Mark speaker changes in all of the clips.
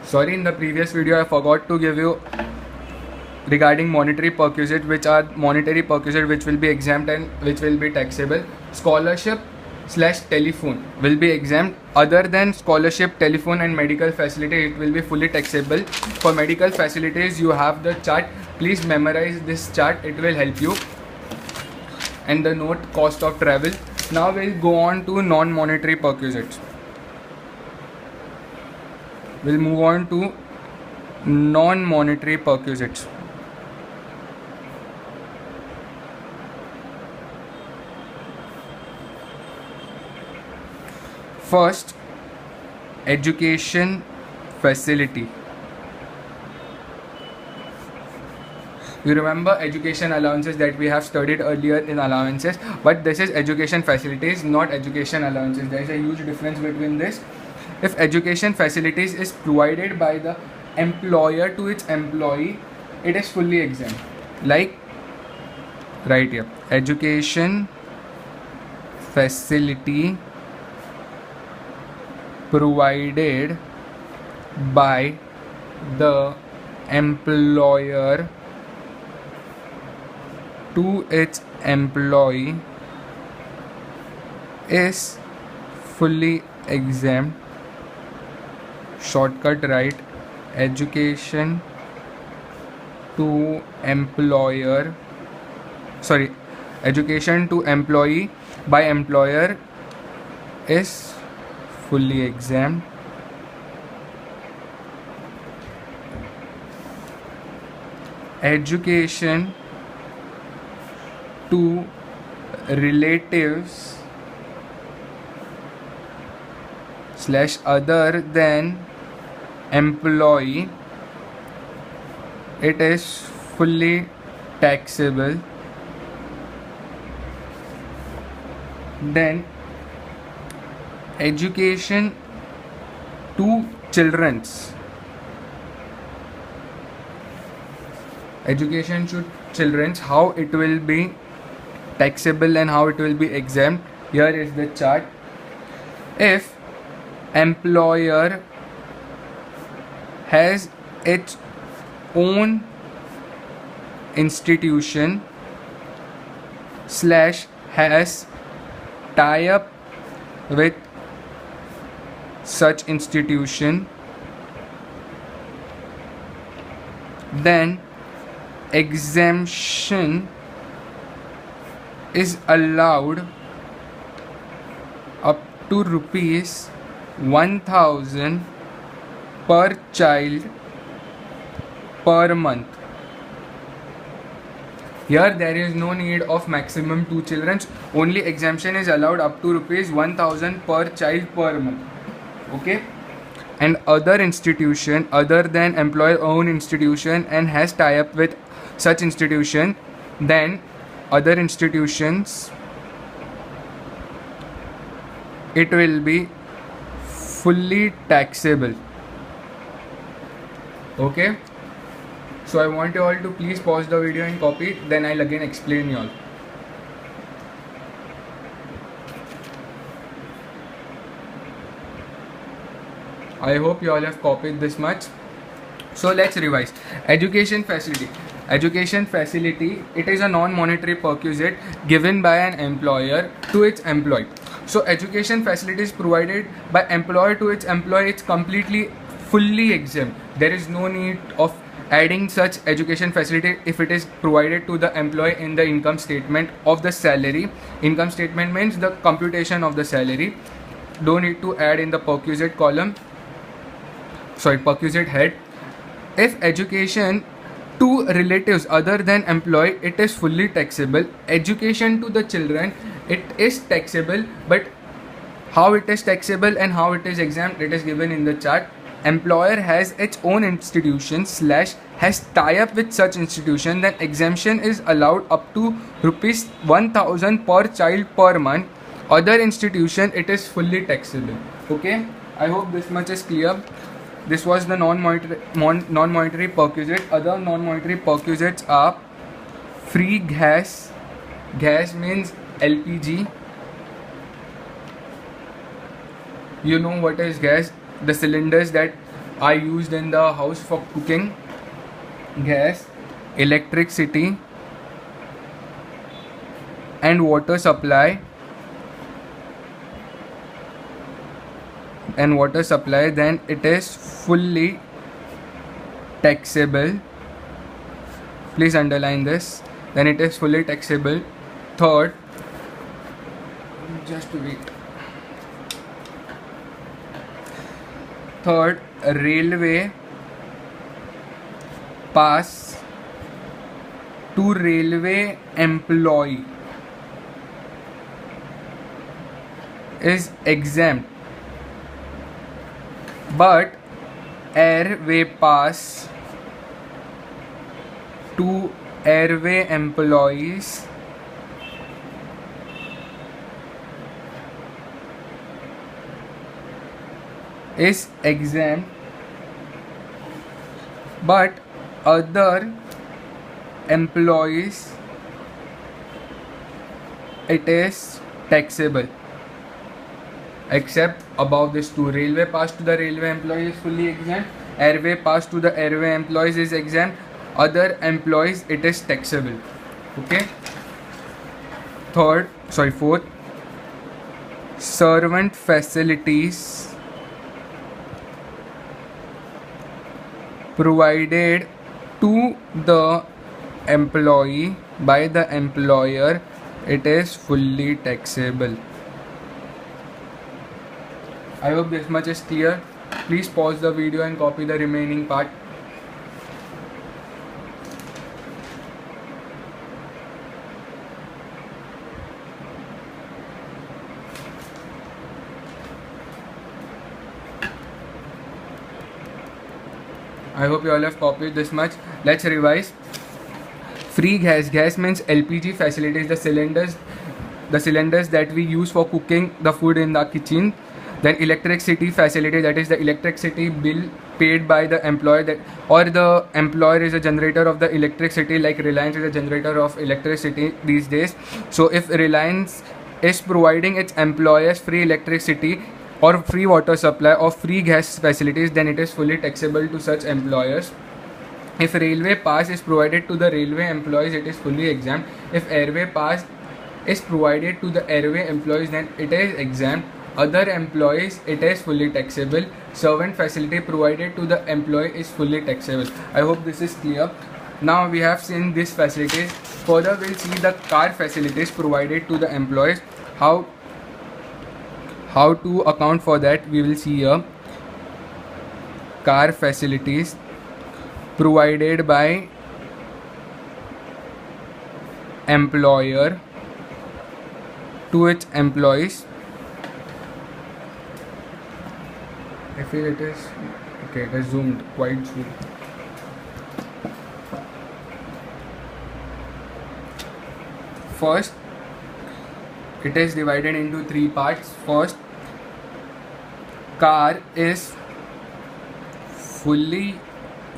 Speaker 1: Sorry, in the previous video I forgot to give you regarding monetary perquisite, which are monetary perquisite which will be exempt and which will be taxable. Scholarship slash telephone will be exempt. Other than scholarship, telephone and medical facility, it will be fully taxable. For medical facilities you have the chart. Please memorize this chart, it will help you. And the note cost of travel. Now we'll go on to non-monetary perquisites. We'll move on to non-monetary perquisites. First, education facility. You remember education allowances that we have studied earlier in allowances, but this is education facilities, not education allowances. There is a huge difference between this. If education facilities is provided by the employer to its employee, it is fully exempt. Like right here, education facility provided by the employer to its employee is fully exempt. Shortcut right, education to employer, sorry, education to employee by employer is fully exempt. Education to relatives slash other than employee, it is fully taxable. Then education to children's, education to children's, how it will be taxable and how it will be exempt. Here is the chart. If employer has its own institution slash has tie up with such institution, then exemption is allowed up to rupees 1000 per child per month. Here there is no need of maximum 2 children. Only exemption is allowed up to rupees 1000 per child per month. Okay. And other institution other than employer own institution and has tie up with such institution, then other institutions, it will be fully taxable. Okay. So I want you all to please pause the video and copy, then I'll again explain you all. I hope you all have copied this much. So let's revise. Education facility. Education facility, it is a non-monetary perquisite given by an employer to its employee. So education facility is provided by employer to its employee. It's completely fully exempt. There is no need of adding such education facility if it is provided to the employee in the income statement of the salary. Income statement means the computation of the salary. Don't need to add in the perquisite column, sorry, perquisite head. If education to relatives other than employee, it is fully taxable. Education to the children, it is taxable, but how it is taxable and how it is exempt, it is given in the chart. Employer has its own institution slash has tie up with such institution, then exemption is allowed up to rupees 1000 per child per month. Other institution, it is fully taxable. Okay, I hope this much is clear. This was the non-monetary perquisite. Other non-monetary perquisites are free gas. Gas means LPG. You know what is gas? The cylinders that are used in the house for cooking. Gas, electricity and water supply then it is fully taxable. Please underline this. Then it is fully taxable. Third, just wait. Third, railway pass to railway employee is exempt, but airway pass to airway employees is exempt, but other employees it is taxable. Except above this two, railway pass to the railway employees is fully exempt, airway pass to the airway employees is exempt, other employees it is taxable. Okay. Fourth, servant facilities provided to the employee by the employer, it is fully taxable. I hope this much is clear. Please pause the video and copy the remaining part. I hope you all have copied this much. Let's revise. Free gas. Gas means LPG facilities, the cylinders that we use for cooking the food in the kitchen. Then electricity facility, that is the electricity bill paid by the employer, or the employer is a generator of the electricity, like Reliance is a generator of electricity these days. So if Reliance is providing its employers free electricity or free water supply or free gas facilities, then it is fully taxable to such employers. If railway pass is provided to the railway employees, it is fully exempt. If airway pass is provided to the airway employees, then it is exempt. Other employees it is fully taxable. Servant facility provided to the employee is fully taxable. I hope this is clear. Now we have seen these facilities. Further we'll see the car facilities provided to the employees. How to account for that we will see here. Car facilities provided by employer to its employees. I feel it is okay. It is zoomed, quite zoomed. First, it is divided into three parts. First, car is fully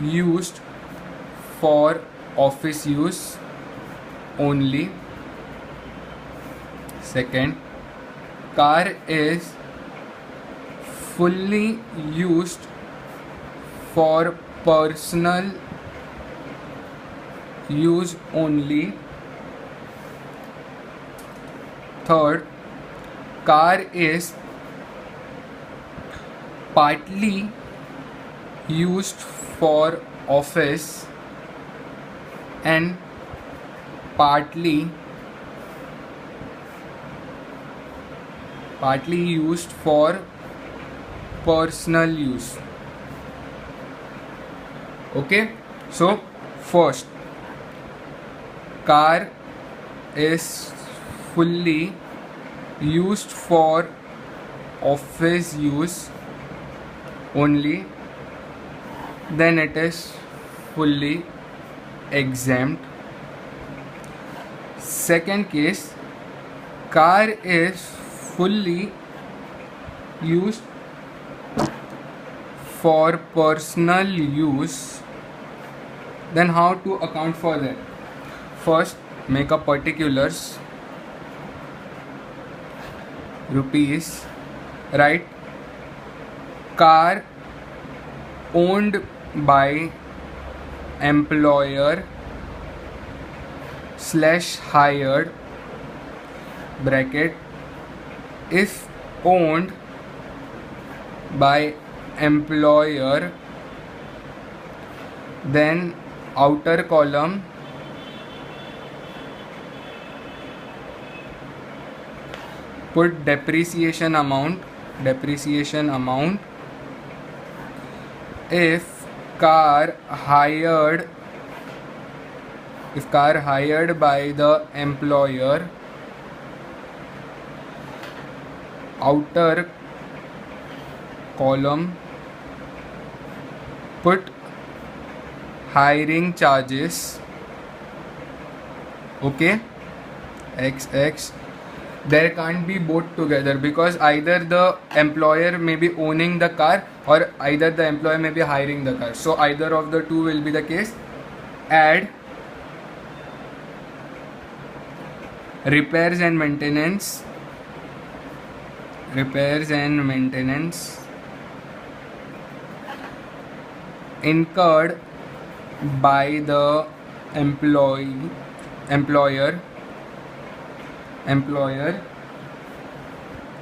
Speaker 1: used for office use only. Second, car is fully used for personal use only. Third, car is partly used for office and partly used for personal use. Okay, so first, car is fully used for office use only, then it is fully exempt. Second case, car is fully used for personal use, then how to account for that? First, make up particulars, rupees, right? Car owned by employer / hired bracket if owned by employer, then outer column put depreciation amount if car hired by the employer, outer column put hiring charges, okay, XX. There can't be both together because either the employer may be owning the car or either the employer may be hiring the car, so either of the two will be the case. Add repairs and maintenance incurred by the employer.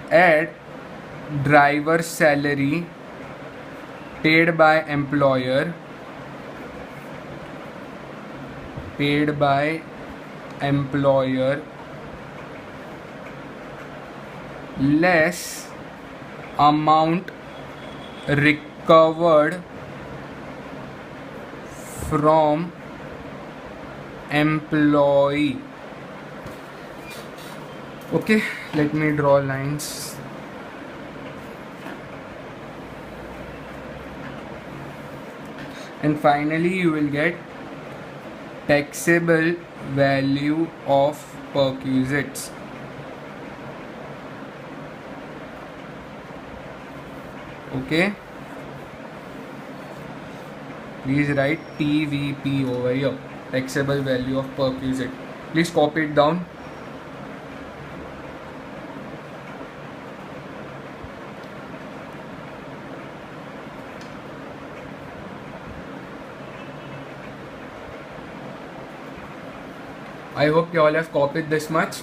Speaker 1: Add driver salary paid by employer less amount recovered from employee. Okay, let me draw lines. And finally you will get taxable value of perquisites. Okay, please write TVP over here, taxable value of perquisite. Please copy it down. I hope you all have copied this much.